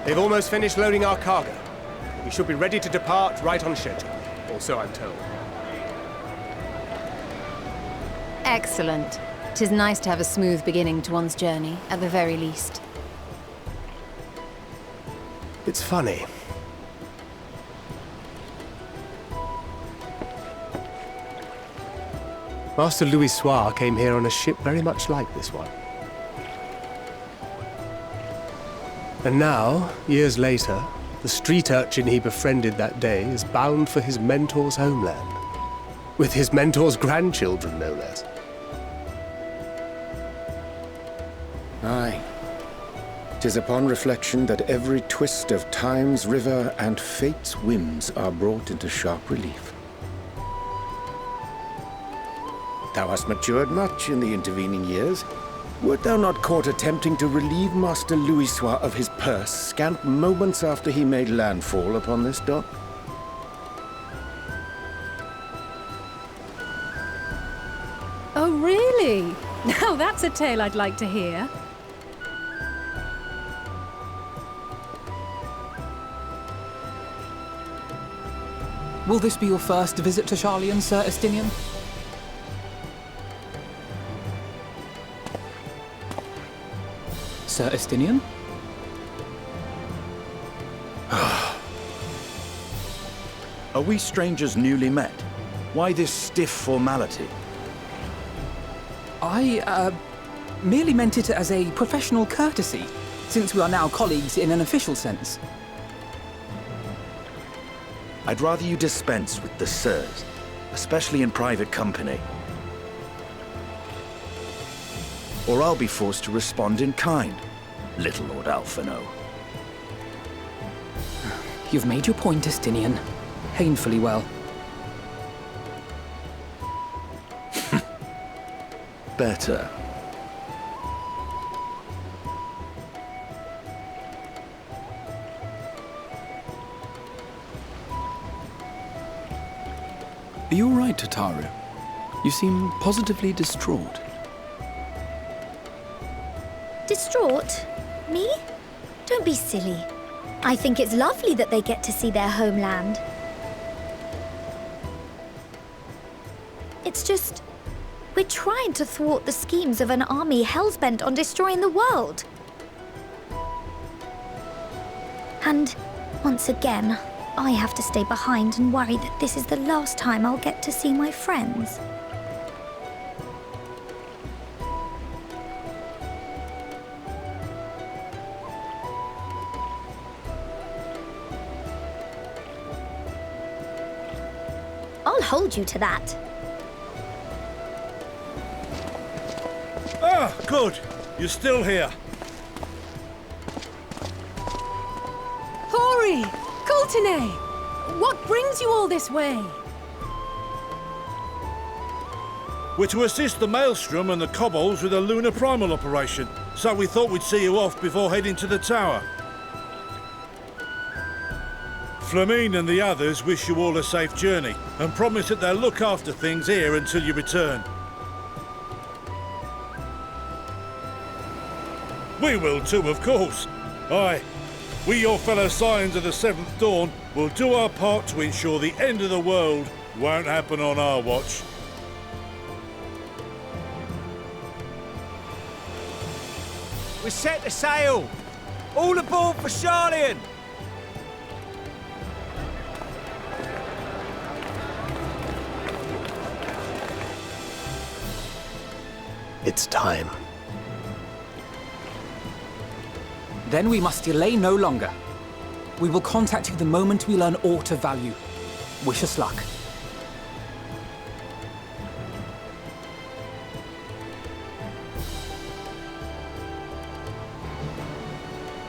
They've almost finished loading our cargo. We should be ready to depart right on schedule. Or so I'm told. Excellent. 'Tis nice to have a smooth beginning to one's journey, at the very least. It's funny. Master Louis Soir came here on a ship very much like this one. And now, years later, the street urchin he befriended that day is bound for his mentor's homeland. With his mentor's grandchildren, no less. Aye. 'Tis upon reflection that every twist of time's river and fate's whims are brought into sharp relief. Thou hast matured much in the intervening years. Wert thou not caught attempting to relieve Master Louis Soir of his purse scant moments after he made landfall upon this dock? Oh, really? Now that's a tale I'd like to hear. Will this be your first visit to Sharlayan, Sir Estinian? Sir Estinian? Are we strangers newly met? Why this stiff formality? I, merely meant it as a professional courtesy, since we are now colleagues in an official sense. I'd rather you dispense with the sirs, especially in private company. Or I'll be forced to respond in kind, little Lord Alphino. You've made your point, Estinian. Painfully well. Better. Are you all right, Tataru? You seem positively distraught. Distraught? Me? Don't be silly. I think it's lovely that they get to see their homeland. It's just, we're trying to thwart the schemes of an army hellbent on destroying the world. And once again, I have to stay behind and worry that this is the last time I'll get to see my friends. I'll hold you to that. Ah, good. You're still here. Hori! Coulternay! What brings you all this way? We're to assist the Maelstrom and the Kobolds with a lunar primal operation, so we thought we'd see you off before heading to the tower. Flamine and the others wish you all a safe journey and promise that they'll look after things here until you return. We will too, of course. Aye, we, your fellow Scions of the Seventh Dawn, will do our part to ensure the end of the world won't happen on our watch. We're set to sail! All aboard for Sharlayan! It's time. Then we must delay no longer. We will contact you the moment we learn aught of value. Wish us luck.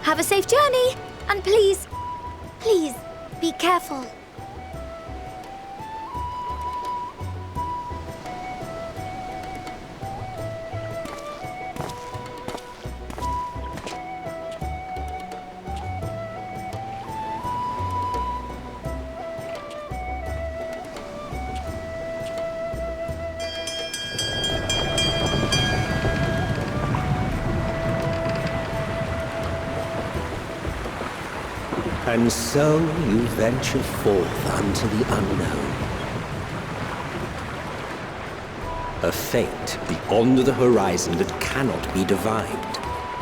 Have a safe journey, and please, please, be careful. And so you venture forth unto the unknown. A fate beyond the horizon that cannot be divined.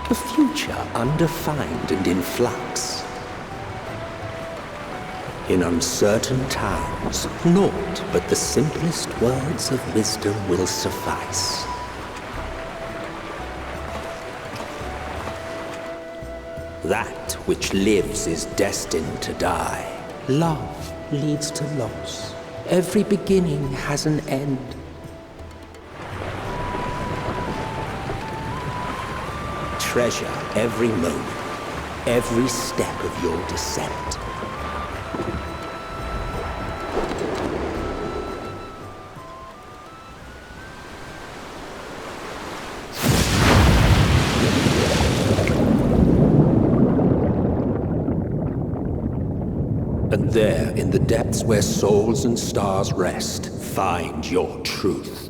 A future undefined and in flux. In uncertain times, naught but the simplest words of wisdom will suffice. That which lives is destined to die. Love leads to loss. Every beginning has an end. Treasure every moment, every step of your descent. And there, in the depths where souls and stars rest, find your truth.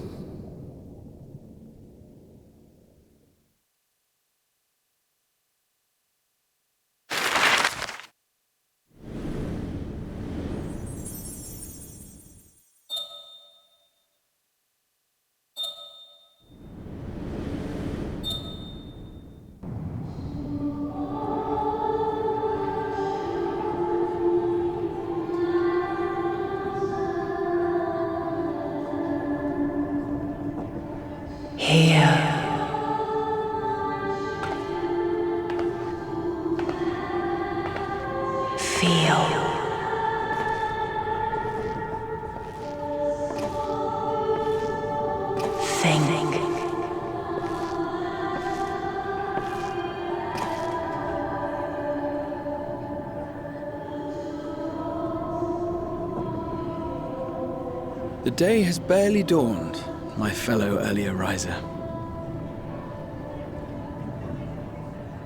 The day has barely dawned, my fellow earlier riser.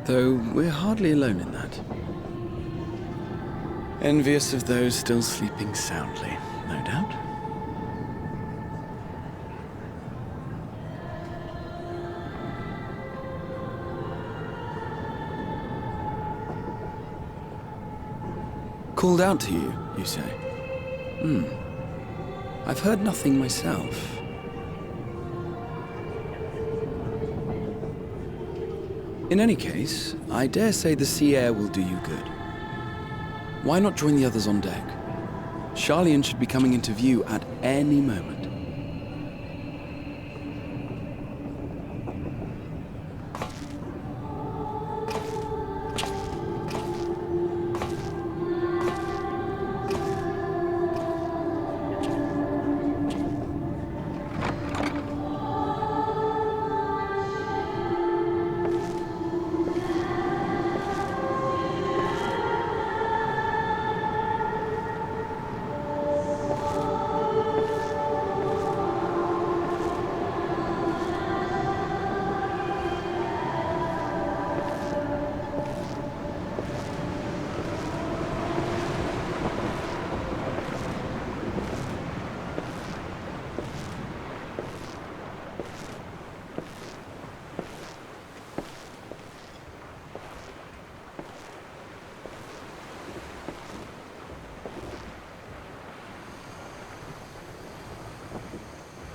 Though we're hardly alone in that. Envious of those still sleeping soundly, no doubt. Called out to you, you say? I've heard nothing myself. In any case, I dare say the sea air will do you good. Why not join the others on deck? Sharlayan should be coming into view at any moment.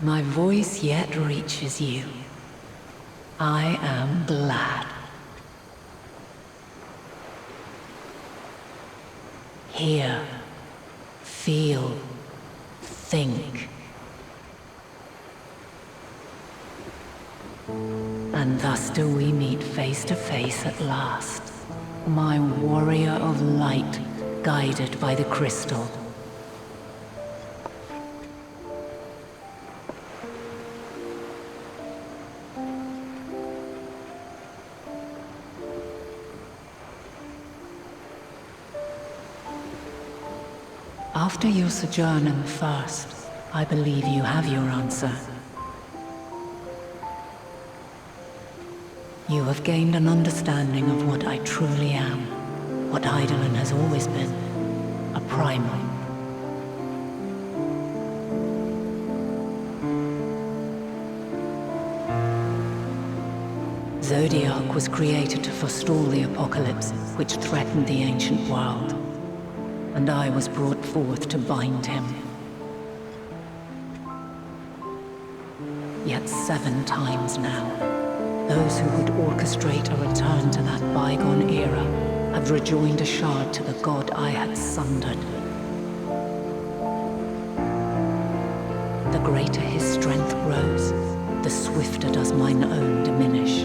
My voice yet reaches you. I am glad. Hear, feel, think. And thus do we meet face to face at last. My warrior of light, guided by the crystal. After your sojourn in the First, I believe you have your answer. You have gained an understanding of what I truly am, what Eidolon has always been, a primal. Zodiac was created to forestall the apocalypse which threatened the ancient world. and I was brought forth to bind him. Yet 7 times now, those who would orchestrate a return to that bygone era have rejoined a shard to the god I had sundered. The greater his strength grows, the swifter does mine own diminish.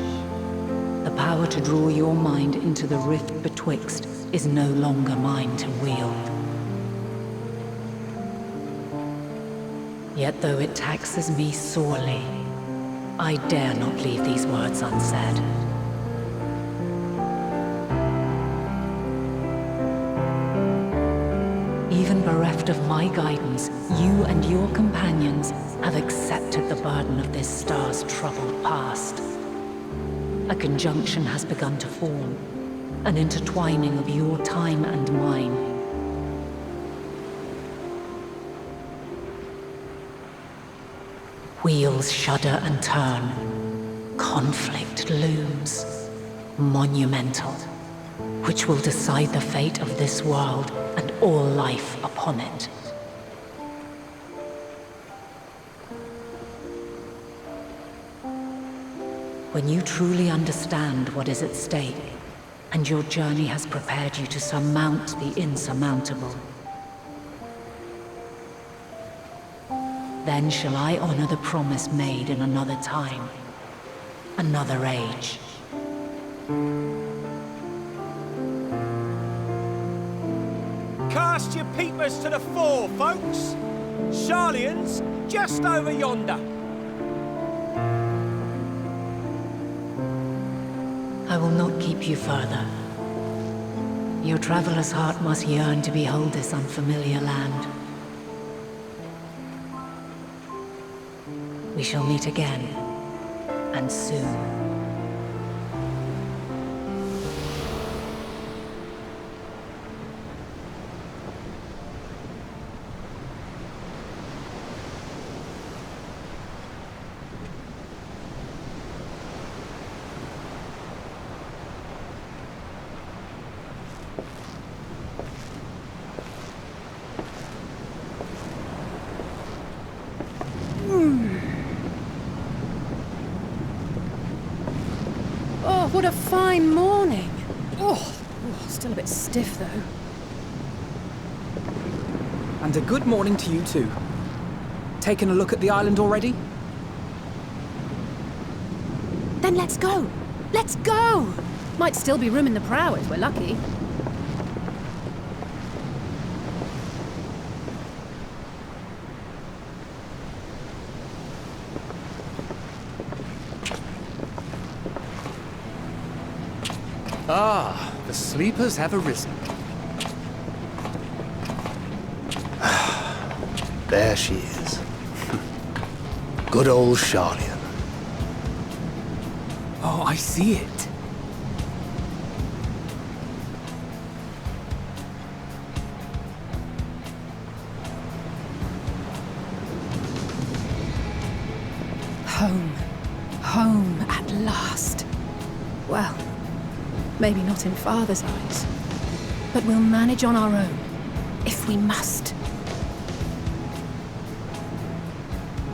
The power to draw your mind into the rift betwixt is no longer mine to wield. Yet though it taxes me sorely, I dare not leave these words unsaid. Even bereft of my guidance, you and your companions have accepted the burden of this star's troubled past. A conjunction has begun to form, an intertwining of your time and mine. Wheels shudder and turn. Conflict looms, monumental, which will decide the fate of this world and all life upon it. When you truly understand what is at stake, and your journey has prepared you to surmount the insurmountable, then shall I honor the promise made in another time, another age. Cast your peepers to the fore, folks. Sharlayan's just over yonder. I will not keep you further. Your traveler's heart must yearn to behold this unfamiliar land. We shall meet again, and soon. Oh, what a fine morning. Oh, still a bit stiff though. And a good morning to you too. Taking a look at the island already? Then let's go. Let's go! Might still be room in the prow if we're lucky. Ah, the sleepers have arisen. There she is. Good old Sharlayan. Oh, I see it. Home. Home at last. Well, maybe not in Father's eyes, but we'll manage on our own, if we must.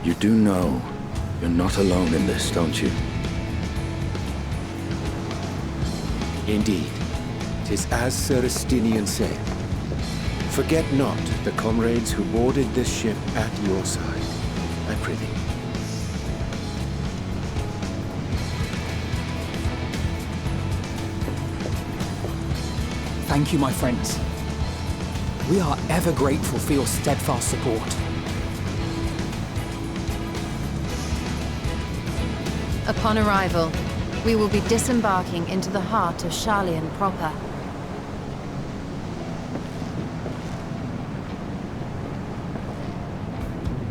You do know you're not alone in this, don't you? Indeed. 'Tis as Sir Estinian said. Forget not the comrades who boarded this ship at your side, I prithee. Thank you, my friends. We are ever grateful for your steadfast support. Upon arrival, we will be disembarking into the heart of Sharlayan proper.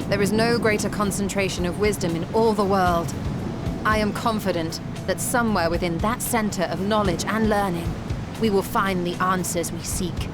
There is no greater concentration of wisdom in all the world. I am confident that somewhere within that center of knowledge and learning, we will find the answers we seek.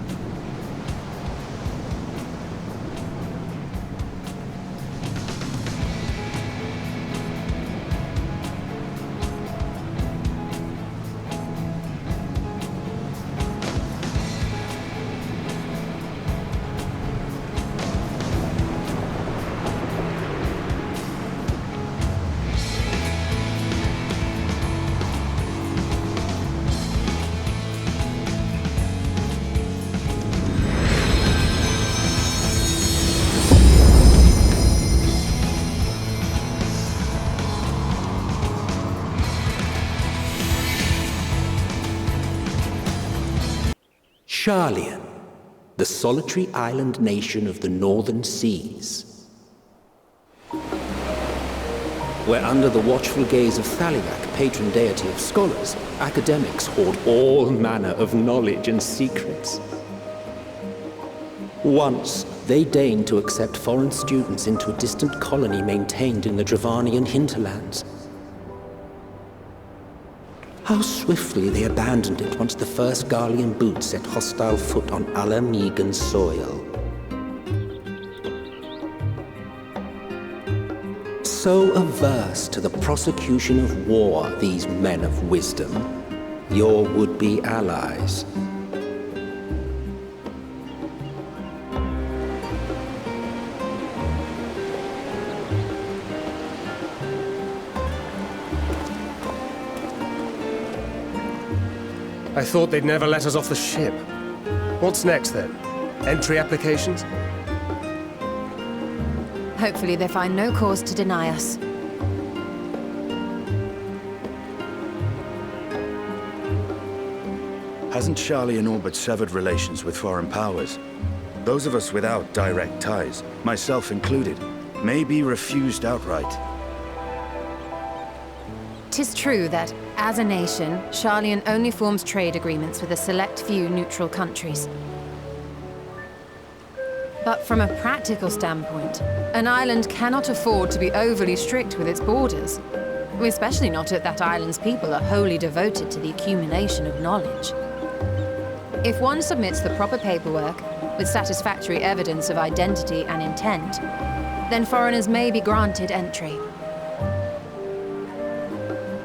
Sharlayan, the solitary island nation of the northern seas. Where under the watchful gaze of Thaliak, patron deity of scholars, academics hoard all manner of knowledge and secrets. Once, they deigned to accept foreign students into a distant colony maintained in the Dravanian hinterlands. How swiftly they abandoned it once the first Garlean boot set hostile foot on Alamegan soil. So averse to the prosecution of war, these men of wisdom, your would-be allies. I thought they'd never let us off the ship. What's next, then? Entry applications? Hopefully they find no cause to deny us. Hasn't Sharlayan all but severed relations with foreign powers? Those of us without direct ties, myself included, may be refused outright. 'Tis true that, as a nation, Sharlayan only forms trade agreements with a select few neutral countries. But from a practical standpoint, an island cannot afford to be overly strict with its borders, especially not if that island's people are wholly devoted to the accumulation of knowledge. If one submits the proper paperwork, with satisfactory evidence of identity and intent, then foreigners may be granted entry.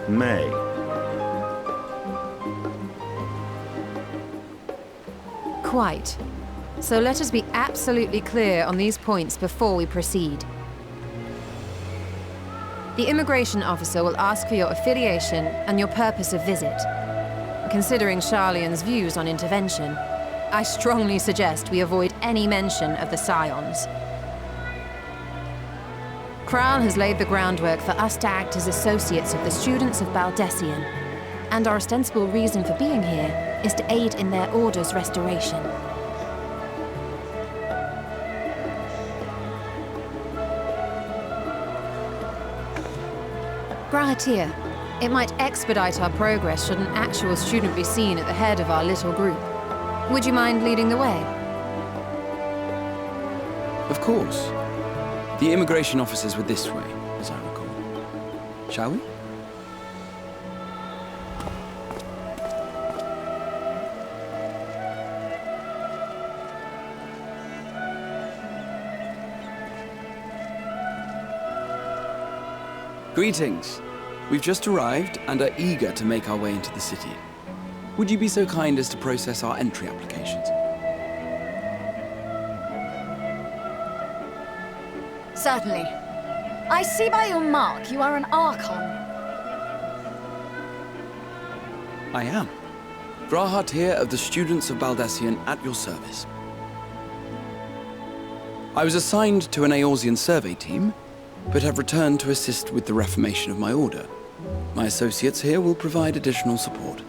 May. Quite. So let us be absolutely clear on these points before we proceed. The immigration officer will ask for your affiliation and your purpose of visit. Considering Sharlayan's views on intervention, I strongly suggest we avoid any mention of the Scions. Kral has laid the groundwork for us to act as associates of the students of Baldessian, and our ostensible reason for being here is to aid in their order's restoration. Grahatir, it might expedite our progress should an actual student be seen at the head of our little group. Would you mind leading the way? Of course. The immigration officers were this way, as I recall. Shall we? Greetings. We've just arrived and are eager to make our way into the city. Would you be so kind as to process our entry applications? Certainly. I see by your mark you are an Archon. I am. Grahatir of the Students of Baldessian at your service. I was assigned to an Eorzean survey team, but have returned to assist with the reformation of my order. My associates here will provide additional support.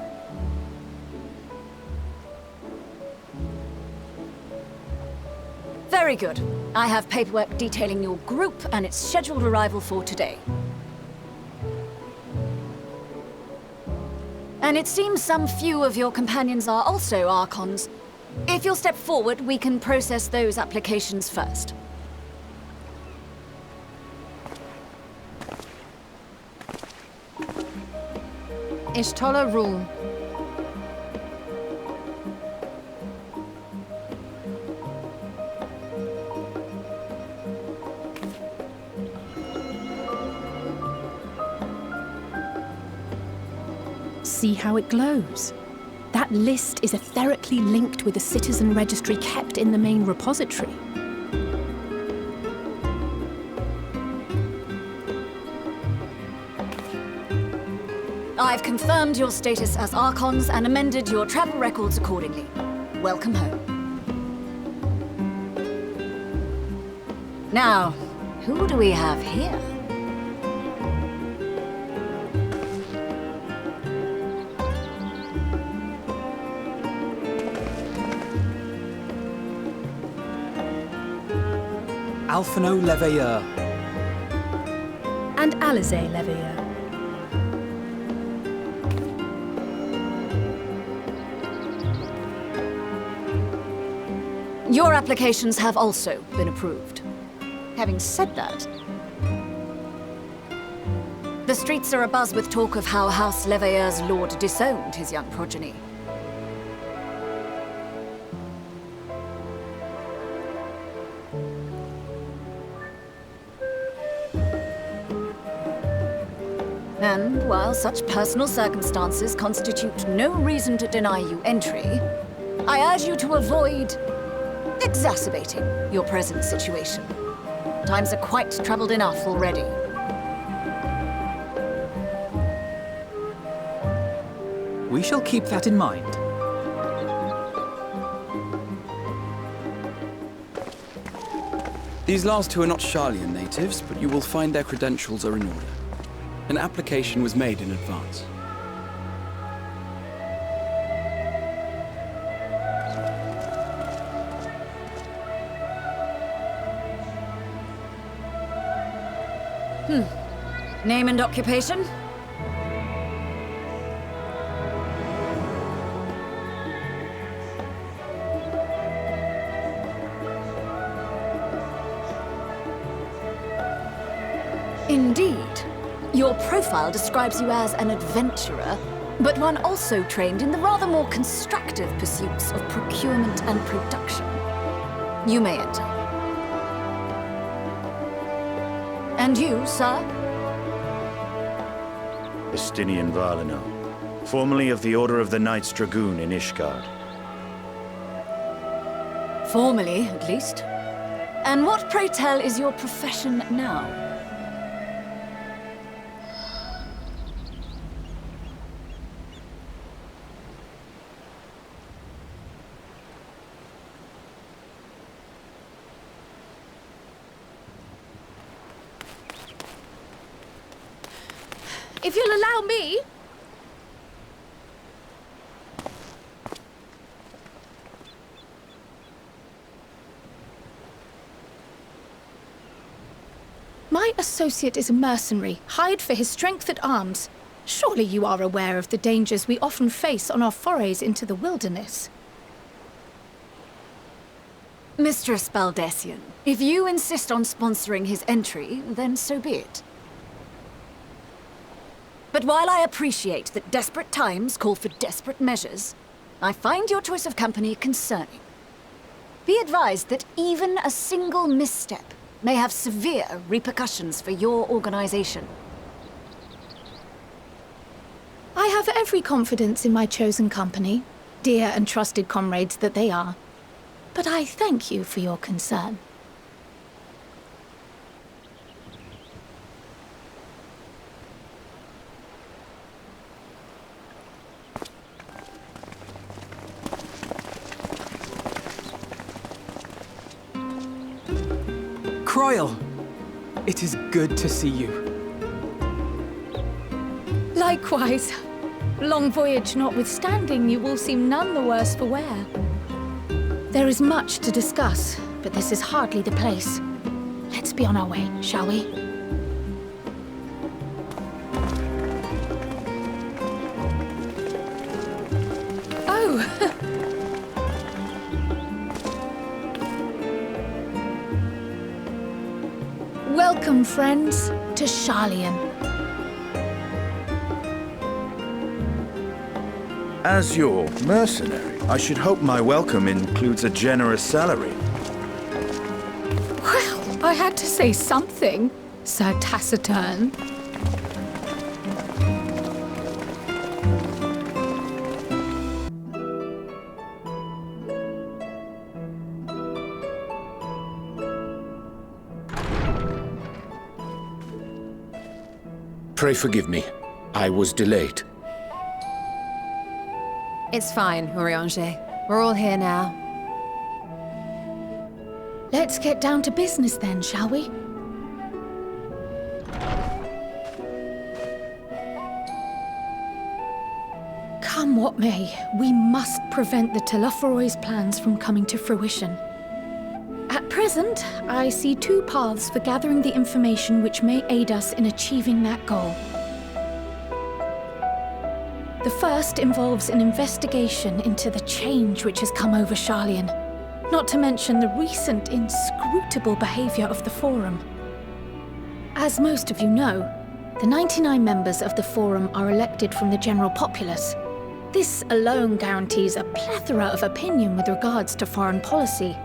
Very good. I have paperwork detailing your group and its scheduled arrival for today. And it seems some few of your companions are also Archons. If you'll step forward, we can process those applications first. Ishtola rule. See how it glows? That list is etherically linked with the citizen registry kept in the main repository. I've confirmed your status as Archons and amended your travel records accordingly. Welcome home. Now, who do we have here? Alphino Leveilleur. And Alizé Leveilleur. Your applications have also been approved. Having said that, the streets are abuzz with talk of how House Leveilleur's lord disowned his young progeny. And while such personal circumstances constitute no reason to deny you entry, I urge you to avoid exacerbating your present situation. Times are quite troubled enough already. We shall keep that in mind. These last two are not Sharlayan natives, but you will find their credentials are in order. An application was made in advance. Name and occupation? Indeed. Your profile describes you as an adventurer, but one also trained in the rather more constructive pursuits of procurement and production. You may enter. And you, sir? Estinian Varlino, formerly of the Order of the Knights Dragoon in Ishgard. Formerly, at least. And what, pray tell, is your profession now? If you'll allow me... My associate is a mercenary, hired for his strength at arms. Surely you are aware of the dangers we often face on our forays into the wilderness. Mistress Baldessian, if you insist on sponsoring his entry, then so be it. But while I appreciate that desperate times call for desperate measures, I find your choice of company concerning. Be advised that even a single misstep may have severe repercussions for your organization. I have every confidence in my chosen company, dear and trusted comrades that they are. But I thank you for your concern. Croyle! It is good to see you. Likewise. Long voyage notwithstanding, you will seem none the worse for wear. There is much to discuss, but this is hardly the place. Let's be on our way, shall we? Oh! Welcome, friends, to Sharlayan. As your mercenary, I should hope my welcome includes a generous salary. Well, I had to say something, Sir Taciturn. Pray forgive me. I was delayed. It's fine, Urianger. We're all here now. Let's get down to business then, shall we? Come what may, we must prevent the Telophoroi's plans from coming to fruition. At present, I see two paths for gathering the information which may aid us in achieving that goal. The first involves an investigation into the change which has come over Sharlayan, not to mention the recent inscrutable behavior of the Forum. As most of you know, the 99 members of the Forum are elected from the general populace. This alone guarantees a plethora of opinion with regards to foreign policy.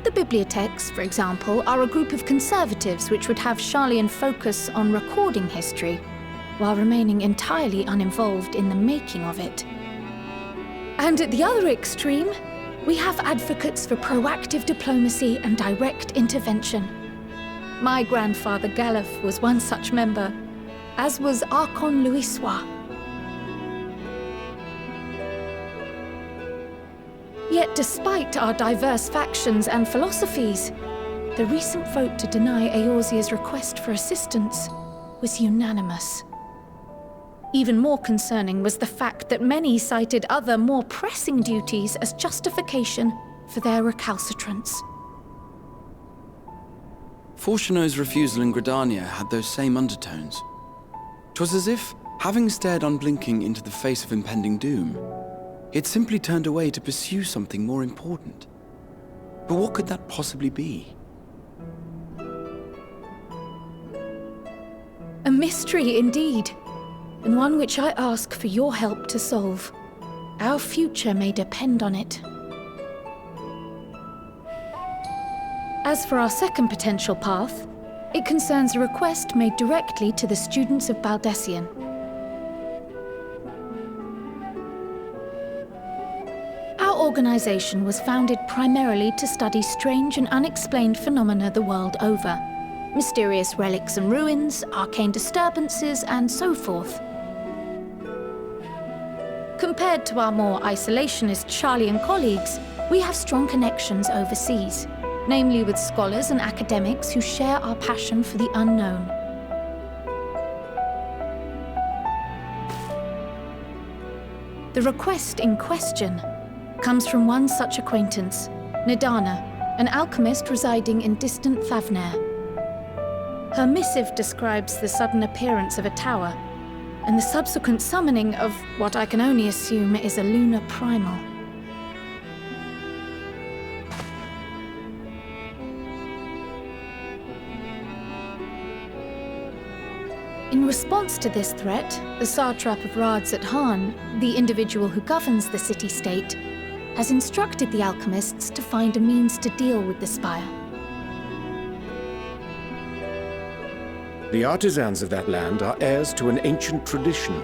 The bibliotheques, for example, are a group of conservatives which would have Sharlayan focus on recording history, while remaining entirely uninvolved in the making of it. And at the other extreme, we have advocates for proactive diplomacy and direct intervention. My grandfather Galef was one such member, as was Archon Louisois. Yet despite our diverse factions and philosophies, the recent vote to deny Eorzea's request for assistance was unanimous. Even more concerning was the fact that many cited other, more pressing duties as justification for their recalcitrance. Fortuno's refusal in Gridania had those same undertones. 'Twas as if, having stared unblinking into the face of impending doom, he had simply turned away to pursue something more important. But what could that possibly be? A mystery indeed, and one which I ask for your help to solve. Our future may depend on it. As for our second potential path, it concerns a request made directly to the students of Baldessian. Our organization was founded primarily to study strange and unexplained phenomena the world over. Mysterious relics and ruins, arcane disturbances, and so forth. Compared to our more isolationist Sharlayan colleagues, we have strong connections overseas, namely with scholars and academics who share our passion for the unknown. The request in question comes from one such acquaintance, Nidana, an alchemist residing in distant Thavnair. Her missive describes the sudden appearance of a tower, and the subsequent summoning of what I can only assume is a lunar primal. In response to this threat, the satrap of Radzat-Han, the individual who governs the city-state, has instructed the alchemists to find a means to deal with the spire. The artisans of that land are heirs to an ancient tradition,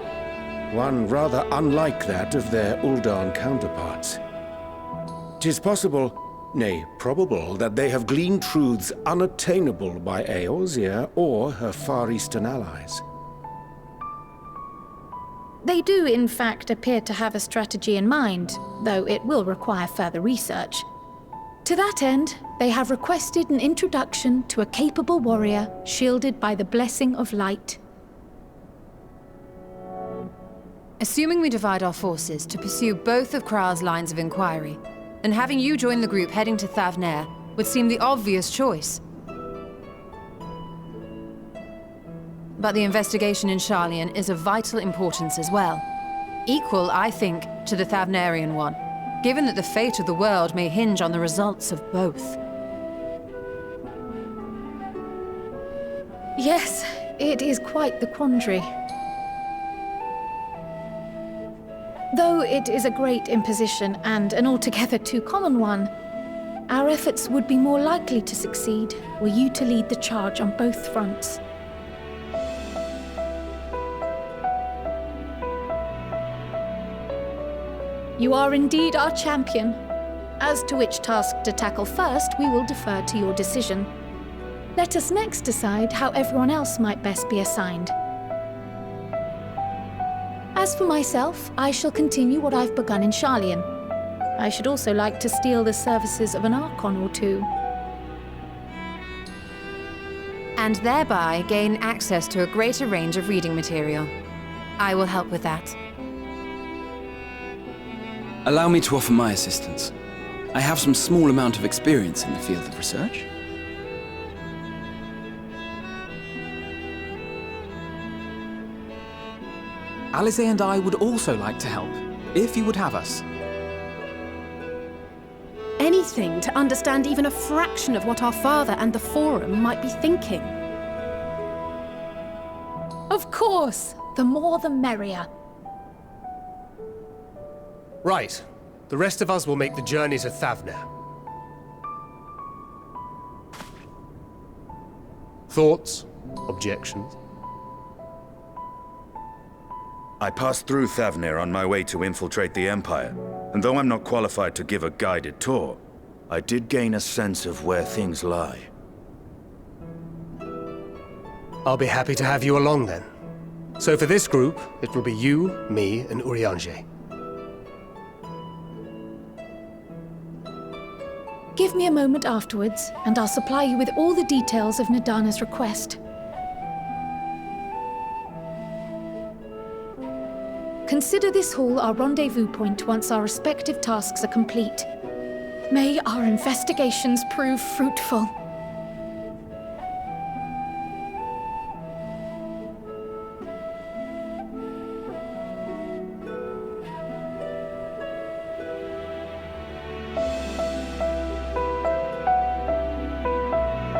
one rather unlike that of their Uldan counterparts. 'Tis possible, nay, probable, that they have gleaned truths unattainable by Eorzea or her Far Eastern allies. They do, in fact, appear to have a strategy in mind, though it will require further research. To that end, they have requested an introduction to a capable warrior shielded by the blessing of light. Assuming we divide our forces to pursue both of Kral's lines of inquiry, then having you join the group heading to Thavnair would seem the obvious choice. But the investigation in Sharlayan is of vital importance as well. Equal, I think, to the Thavnairian one, given that the fate of the world may hinge on the results of both. Yes, it is quite the quandary. Though it is a great imposition and an altogether too common one, our efforts would be more likely to succeed were you to lead the charge on both fronts. You are indeed our champion. As to which task to tackle first, we will defer to your decision. Let us next decide how everyone else might best be assigned. As for myself, I shall continue what I've begun in Sharlayan. I should also like to steal the services of an Archon or two. And thereby gain access to a greater range of reading material. I will help with that. Allow me to offer my assistance. I have some small amount of experience in the field of research. Alize and I would also like to help, if you would have us. Anything to understand even a fraction of what our father and the Forum might be thinking. Of course! The more the merrier. Right. The rest of us will make the journey to Thavner. Thoughts? Objections? I passed through Thavner on my way to infiltrate the Empire, and though I'm not qualified to give a guided tour, I did gain a sense of where things lie. I'll be happy to have you along then. So for this group, it will be you, me, and Urianger. Give me a moment afterwards, and I'll supply you with all the details of Nadana's request. Consider this hall our rendezvous point once our respective tasks are complete. May our investigations prove fruitful.